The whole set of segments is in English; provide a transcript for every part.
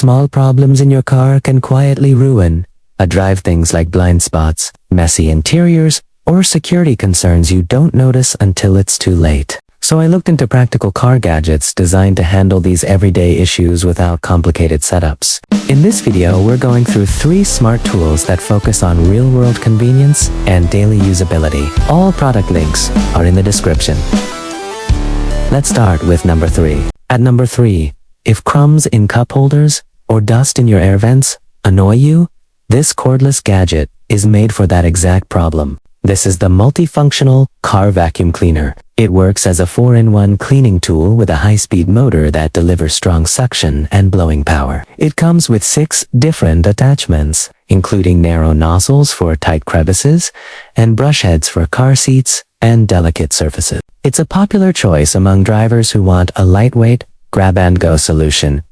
Small problems in your car can quietly ruin a drive. Things like blind spots, messy interiors, or security concerns you don't notice until it's too late. So I looked into practical car gadgets designed to handle these everyday issues without complicated setups. In this video, we're going through 3 smart tools that focus on real-world convenience and daily usability. All product links are in the description. Let's start with number 3. At number 3, if crumbs in cup holders or dust in your air vents annoy you, this cordless gadget is made for that exact problem. This is the Multifunctional Car Vacuum Cleaner. It works as a 4-in-1 cleaning tool with a high-speed motor that delivers strong suction and blowing power. It comes with 6 different attachments, including narrow nozzles for tight crevices and brush heads for car seats and delicate surfaces. It's a popular choice among drivers who want a lightweight, grab-and-go solution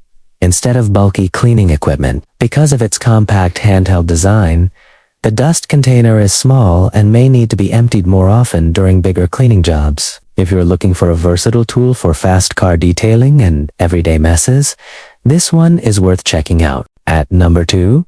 instead of bulky cleaning equipment. Because of its compact handheld design, the dust container is small and may need to be emptied more often during bigger cleaning jobs. If you're looking for a versatile tool for fast car detailing and everyday messes, this one is worth checking out. At number 2,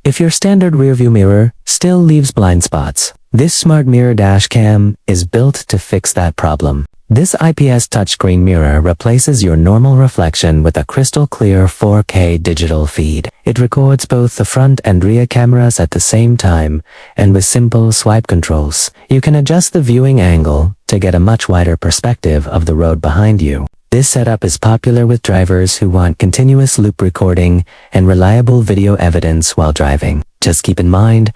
if your standard rearview mirror still leaves blind spots, this smart mirror dash cam is built to fix that problem. This IPS touchscreen mirror replaces your normal reflection with a crystal clear 4K digital feed. It records both the front and rear cameras at the same time, and with simple swipe controls, you can adjust the viewing angle to get a much wider perspective of the road behind you. This setup is popular with drivers who want continuous loop recording and reliable video evidence while driving. Just keep in mind,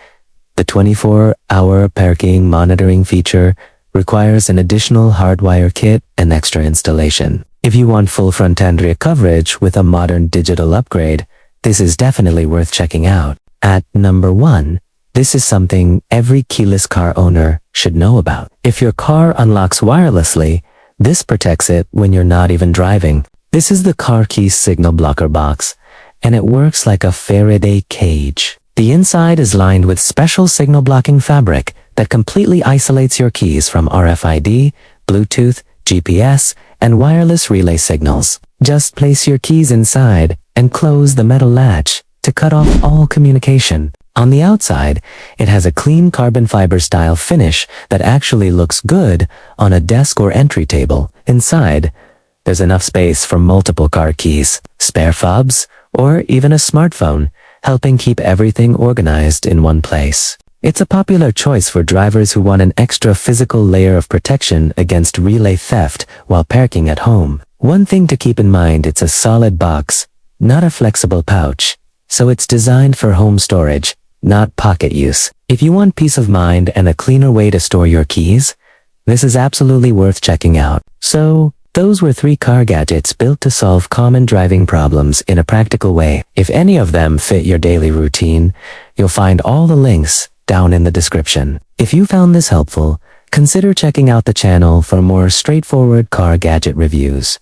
the 24-hour parking monitoring feature requires an additional hardwire kit and extra installation. If you want full front and rear coverage with a modern digital upgrade, this is definitely worth checking out. At number 1, this is something every keyless car owner should know about. If your car unlocks wirelessly, this protects it when you're not even driving. This is the car key signal blocker box, and it works like a Faraday cage. The inside is lined with special signal blocking fabric that completely isolates your keys from RFID, Bluetooth, GPS, and wireless relay signals. Just place your keys inside and close the metal latch to cut off all communication. On the outside, it has a clean carbon fiber style finish that actually looks good on a desk or entry table. Inside, there's enough space for multiple car keys, spare fobs, or even a smartphone, helping keep everything organized in one place. It's a popular choice for drivers who want an extra physical layer of protection against relay theft while parking at home. One thing to keep in mind, it's a solid box, not a flexible pouch, so it's designed for home storage, not pocket use. If you want peace of mind and a cleaner way to store your keys, this is absolutely worth checking out. So, those were 3 car gadgets built to solve common driving problems in a practical way. If any of them fit your daily routine, you'll find all the links down in the description. If you found this helpful, consider checking out the channel for more straightforward car gadget reviews.